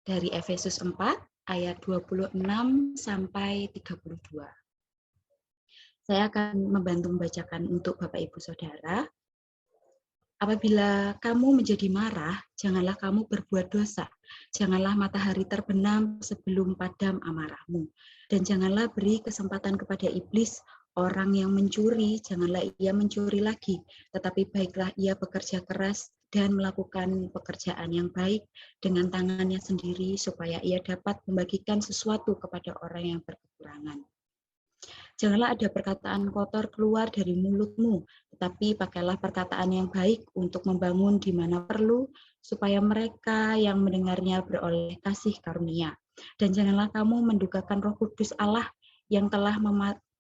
dari Efesus 4 ayat 26 sampai 32. Saya akan membantu membacakan untuk Bapak Ibu Saudara. Apabila kamu menjadi marah, janganlah kamu berbuat dosa. Janganlah matahari terbenam sebelum padam amarahmu. Dan janganlah beri kesempatan kepada iblis. Orang yang mencuri, janganlah ia mencuri lagi. Tetapi baiklah ia bekerja keras dan melakukan pekerjaan yang baik dengan tangannya sendiri, supaya ia dapat membagikan sesuatu kepada orang yang berkekurangan. Janganlah ada perkataan kotor keluar dari mulutmu, tetapi pakailah perkataan yang baik untuk membangun di mana perlu, supaya mereka yang mendengarnya beroleh kasih karunia. Dan janganlah kamu mendukakan Roh Kudus Allah yang telah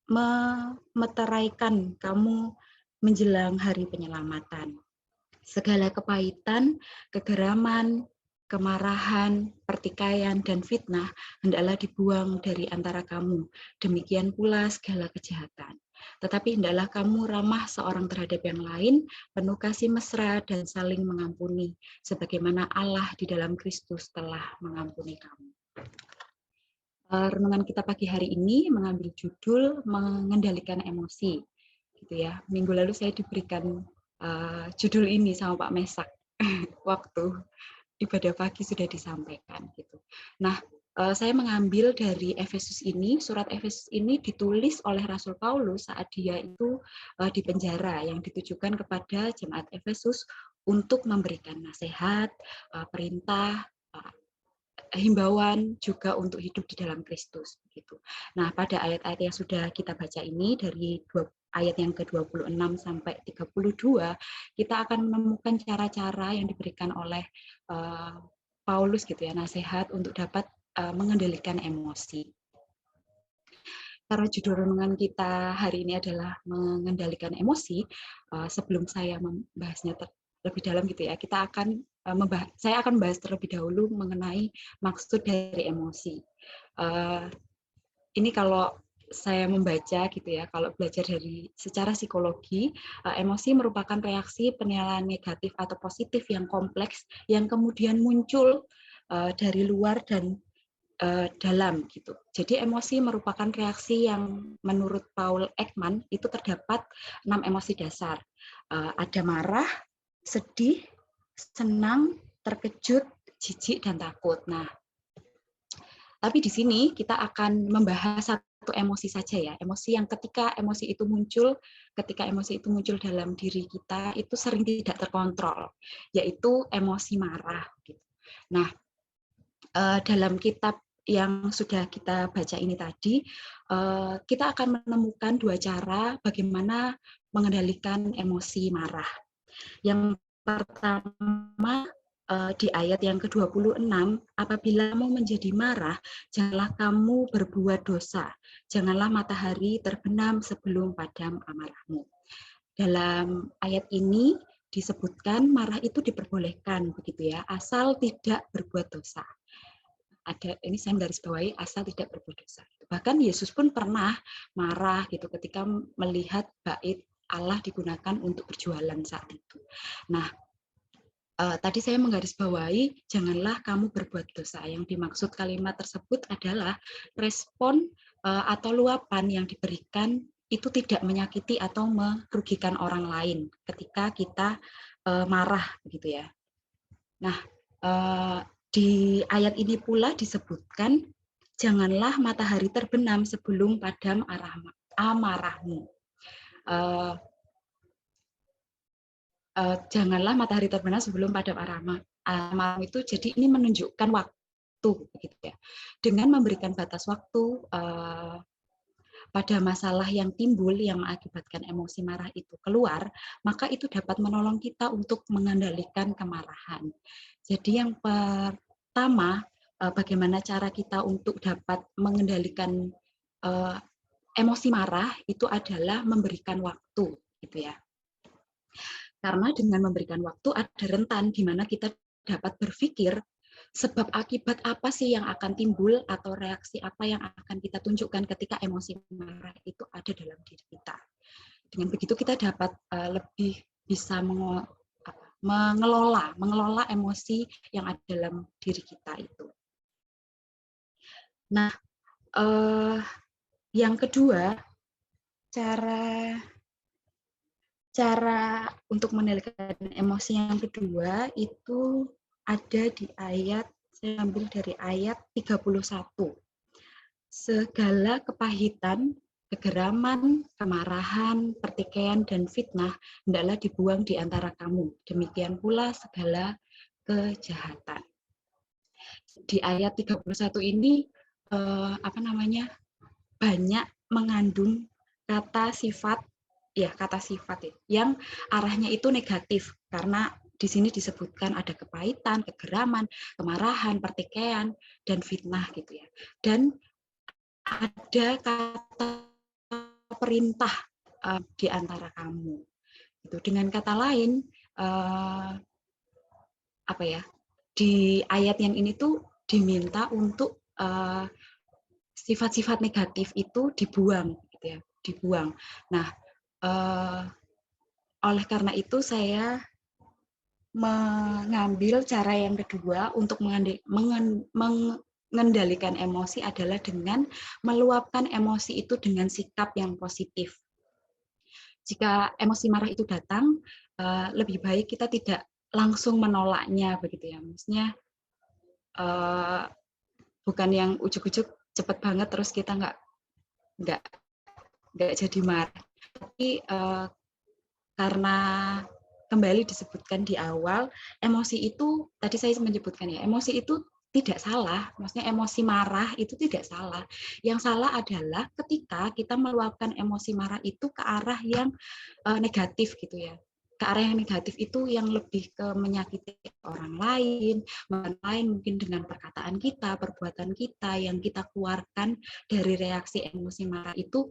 memeteraikan kamu menjelang hari penyelamatan. Segala kepahitan, kegeraman, kemarahan, pertikaian, dan fitnah hendaklah dibuang dari antara kamu. Demikian pula segala kejahatan. Tetapi hendaklah kamu ramah seorang terhadap yang lain, penuh kasih mesra dan saling mengampuni, sebagaimana Allah di dalam Kristus telah mengampuni kamu. Renungan kita pagi hari ini mengambil judul mengendalikan emosi. Gitu ya. Minggu lalu saya diberikan judul ini sama Pak Mesak waktu ibadah pagi sudah disampaikan gitu. Nah, saya mengambil dari Efesus ini, surat Efesus ini ditulis oleh Rasul Paulus saat dia itu di penjara, yang ditujukan kepada jemaat Efesus untuk memberikan nasihat, perintah, himbauan juga untuk hidup di dalam Kristus begitu. Nah, pada ayat-ayat yang sudah kita baca ini dari ayat yang ke-26 sampai 32, kita akan menemukan cara-cara yang diberikan oleh Paulus gitu ya, nasihat untuk dapat mengendalikan emosi. Karena judul renungan kita hari ini adalah mengendalikan emosi, sebelum saya membahasnya lebih dalam gitu ya, saya akan membahas terlebih dahulu mengenai maksud dari emosi. Ini kalau saya membaca gitu ya, kalau belajar dari secara psikologi, emosi merupakan reaksi penilaian negatif atau positif yang kompleks yang kemudian muncul dari luar dan dalam gitu. Jadi emosi merupakan reaksi yang menurut Paul Ekman itu terdapat 6 emosi dasar. Ada marah, sedih, senang, terkejut, jijik, dan takut. Nah, tapi di sini kita akan membahas satu emosi saja ya. Emosi yang ketika emosi itu muncul dalam diri kita itu sering tidak terkontrol, yaitu emosi marah. Gitu. Nah, dalam kitab yang sudah kita baca ini tadi, kita akan menemukan dua cara bagaimana mengendalikan emosi marah. Yang pertama, di ayat yang ke-26, apabila kamu menjadi marah, janganlah kamu berbuat dosa. Janganlah matahari terbenam sebelum padam amarahmu. Dalam ayat ini disebutkan marah itu diperbolehkan begitu ya, asal tidak berbuat dosa. Ini saya garis bawahi, asal tidak berbuat dosa. Bahkan Yesus pun pernah marah gitu ketika melihat bait Allah digunakan untuk berjualan saat itu. Nah, tadi saya menggarisbawahi janganlah kamu berbuat dosa. Yang dimaksud kalimat tersebut adalah respon atau luapan yang diberikan itu tidak menyakiti atau merugikan orang lain ketika kita marah begitu ya. Nah, di ayat ini pula disebutkan janganlah matahari terbenam sebelum padam amarahmu. Janganlah matahari terbenam sebelum padam amarahmu itu, jadi ini menunjukkan waktu begitu ya. Dengan memberikan batas waktu pada masalah yang timbul yang mengakibatkan emosi marah itu keluar, maka itu dapat menolong kita untuk mengendalikan kemarahan. Jadi yang pertama, bagaimana cara kita untuk dapat mengendalikan emosi marah itu adalah memberikan waktu gitu ya. Karena dengan memberikan waktu ada rentan di mana kita dapat berpikir sebab akibat apa sih yang akan timbul atau reaksi apa yang akan kita tunjukkan ketika emosi marah itu ada dalam diri kita. Dengan begitu kita dapat lebih bisa mengelola emosi yang ada dalam diri kita itu. Nah, yang kedua, cara untuk mengendalikan emosi yang kedua itu ada di ayat, saya ambil dari ayat 31. Segala kepahitan, kegeraman, kemarahan, pertikaian, dan fitnah hendaklah dibuang di antara kamu. Demikian pula segala kejahatan. Di ayat 31 ini banyak mengandung kata sifat ya yang arahnya itu negatif, karena di sini disebutkan ada kepahitan, kegeraman, kemarahan, pertikaian, dan fitnah gitu ya. Dan ada kata perintah di antara kamu. Gitu. Dengan kata lain, di ayat yang ini tuh diminta untuk sifat-sifat negatif itu dibuang, gitu ya, dibuang. Nah, oleh karena itu saya mengambil cara yang kedua untuk mengendalikan emosi adalah dengan meluapkan emosi itu dengan sikap yang positif. Jika emosi marah itu datang, lebih baik kita tidak langsung menolaknya, begitu ya. Maksudnya bukan yang ujuk-ujuk cepet banget terus kita nggak jadi marah. Tapi karena kembali disebutkan di awal, emosi itu tadi saya menyebutkan ya, emosi itu tidak salah, maksudnya emosi marah itu tidak salah. Yang salah adalah ketika kita meluapkan emosi marah itu ke arah yang negatif gitu ya. Ke arah yang negatif itu yang lebih ke menyakiti orang lain mungkin dengan perkataan kita, perbuatan kita yang kita keluarkan dari reaksi emosi marah itu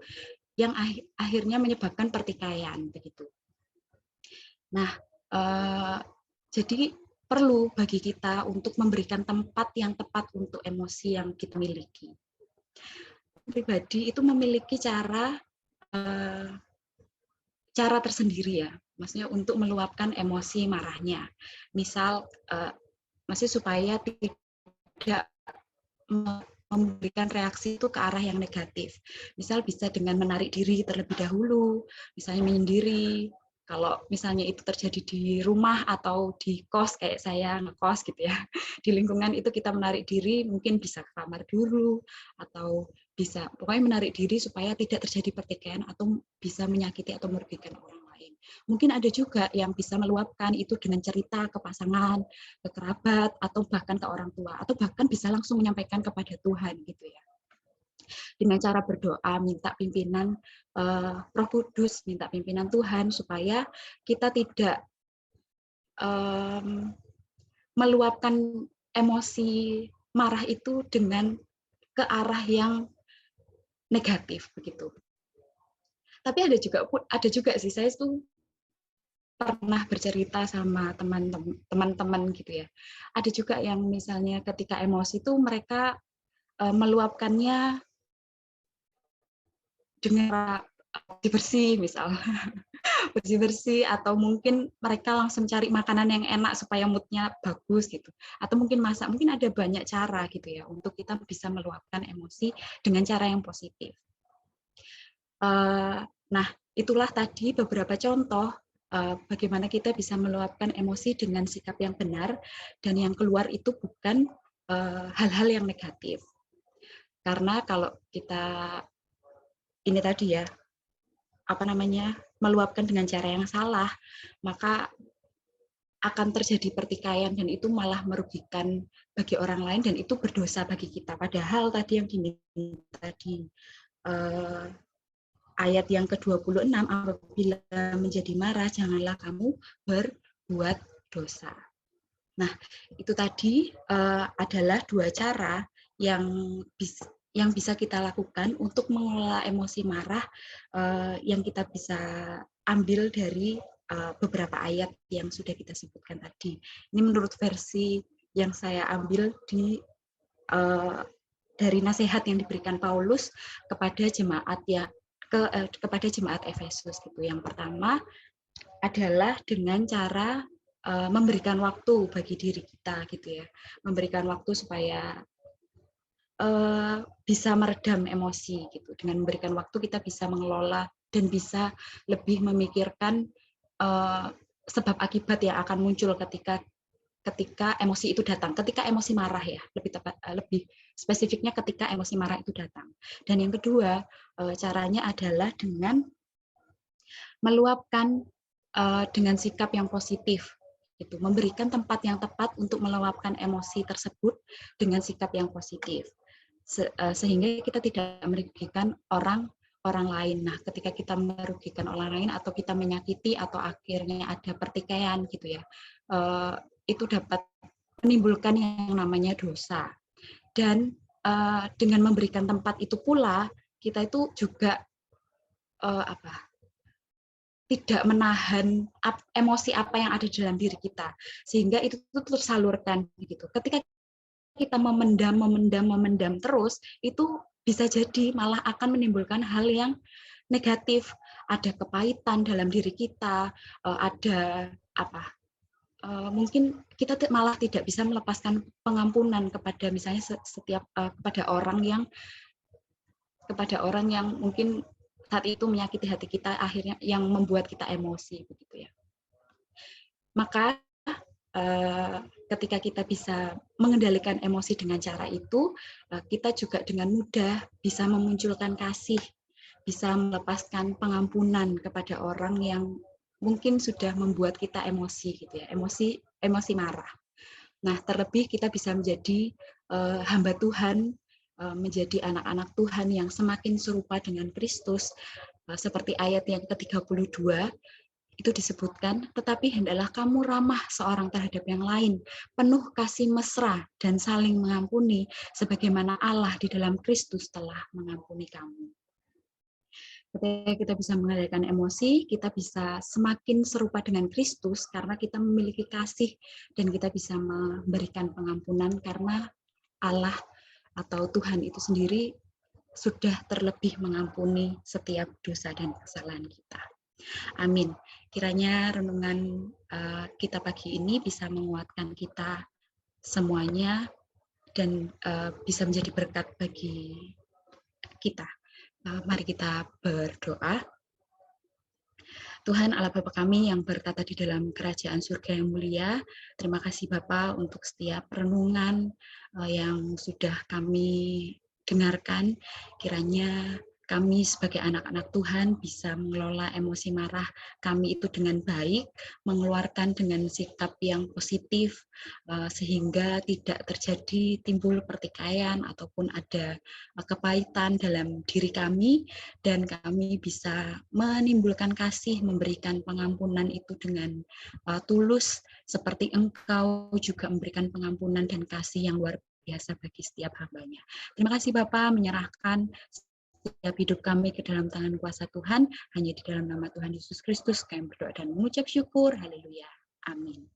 yang akhirnya menyebabkan pertikaian begitu. Nah, jadi perlu bagi kita untuk memberikan tempat yang tepat untuk emosi yang kita miliki. Pribadi itu memiliki cara tersendiri ya, maksudnya untuk meluapkan emosi marahnya. Misal, masih supaya tidak memberikan reaksi itu ke arah yang negatif. Misal bisa dengan menarik diri terlebih dahulu, misalnya menyendiri. Kalau misalnya itu terjadi di rumah atau di kos, kayak saya ngekos gitu ya, di lingkungan itu kita menarik diri, mungkin bisa ke kamar dulu, atau bisa pokoknya menarik diri supaya tidak terjadi pertikaian atau bisa menyakiti atau merugikan orang lain. Mungkin ada juga yang bisa meluapkan itu dengan cerita ke pasangan, ke kerabat, atau bahkan ke orang tua, atau bahkan bisa langsung menyampaikan kepada Tuhan gitu ya. Dengan cara berdoa, minta pimpinan Roh Kudus, minta pimpinan Tuhan supaya kita tidak meluapkan emosi marah itu dengan ke arah yang negatif begitu. Tapi ada juga sih, saya tuh pernah bercerita sama teman-teman gitu ya. Ada juga yang misalnya ketika emosi itu mereka meluapkannya dengan bersih-bersih misal. Bersih-bersih atau mungkin mereka langsung cari makanan yang enak supaya mood-nya bagus gitu. Atau mungkin masak, mungkin ada banyak cara gitu ya untuk kita bisa meluapkan emosi dengan cara yang positif. Nah, itulah tadi beberapa contoh bagaimana kita bisa meluapkan emosi dengan sikap yang benar dan yang keluar itu bukan hal-hal yang negatif. Karena kalau kita ini tadi ya, meluapkan dengan cara yang salah, maka akan terjadi pertikaian dan itu malah merugikan bagi orang lain dan itu berdosa bagi kita. Padahal tadi yang diminta di ayat yang ke-26, apabila menjadi marah, janganlah kamu berbuat dosa. Nah, itu tadi adalah dua cara yang bisa kita lakukan untuk mengelola emosi marah yang kita bisa ambil dari beberapa ayat yang sudah kita sebutkan tadi. Ini menurut versi yang saya ambil dari nasihat yang diberikan Paulus kepada jemaat kepada jemaat Efesus gitu. Yang pertama adalah dengan cara memberikan waktu bagi diri kita gitu ya, memberikan waktu supaya bisa meredam emosi gitu. Dengan memberikan waktu kita bisa mengelola dan bisa lebih memikirkan sebab akibat yang akan muncul ketika emosi itu datang. Ketika emosi marah ya, lebih spesifiknya ketika emosi marah itu datang. Dan yang kedua, caranya adalah dengan meluapkan dengan sikap yang positif. Itu memberikan tempat yang tepat untuk meluapkan emosi tersebut dengan sikap yang positif. Sehingga kita tidak merugikan orang lain. Nah, ketika kita merugikan orang lain atau kita menyakiti atau akhirnya ada pertikaian gitu ya, itu dapat menimbulkan yang namanya dosa. Dan dengan memberikan tempat itu pula, kita itu juga tidak menahan emosi apa yang ada dalam diri kita, sehingga itu tersalurkan begitu. Ketika kita memendam terus, itu bisa jadi malah akan menimbulkan hal yang negatif. Ada kepahitan dalam diri kita, ada mungkin kita malah tidak bisa melepaskan pengampunan kepada misalnya setiap kepada orang yang mungkin saat itu menyakiti hati kita, akhirnya yang membuat kita emosi begitu ya. Maka ketika kita bisa mengendalikan emosi dengan cara itu, kita juga dengan mudah bisa memunculkan kasih, bisa melepaskan pengampunan kepada orang yang mungkin sudah membuat kita emosi gitu ya, emosi marah. Nah, terlebih kita bisa menjadi hamba Tuhan, menjadi anak-anak Tuhan yang semakin serupa dengan Kristus, seperti ayat yang ke-32, itu disebutkan, tetapi hendaklah kamu ramah seorang terhadap yang lain, penuh kasih mesra dan saling mengampuni, sebagaimana Allah di dalam Kristus telah mengampuni kamu. Ketika kita bisa mengendalikan emosi, kita bisa semakin serupa dengan Kristus karena kita memiliki kasih dan kita bisa memberikan pengampunan karena Allah atau Tuhan itu sendiri sudah terlebih mengampuni setiap dosa dan kesalahan kita. Amin. Kiranya renungan kita pagi ini bisa menguatkan kita semuanya dan bisa menjadi berkat bagi kita. Mari kita berdoa. Tuhan Allah Bapa kami yang bertata di dalam kerajaan surga yang mulia, terima kasih Bapa untuk setiap renungan yang sudah kami dengarkan. Kiranya kami sebagai anak-anak Tuhan bisa mengelola emosi marah kami itu dengan baik, mengeluarkan dengan sikap yang positif, sehingga tidak terjadi timbul pertikaian ataupun ada kepahitan dalam diri kami, dan kami bisa menimbulkan kasih, memberikan pengampunan itu dengan tulus, seperti Engkau juga memberikan pengampunan dan kasih yang luar biasa bagi setiap hamba-Nya. Terima kasih Bapa, menyerahkan setiap hidup kami ke dalam tangan kuasa Tuhan, hanya di dalam nama Tuhan Yesus Kristus kami berdoa dan mengucap syukur. Haleluya. Amin.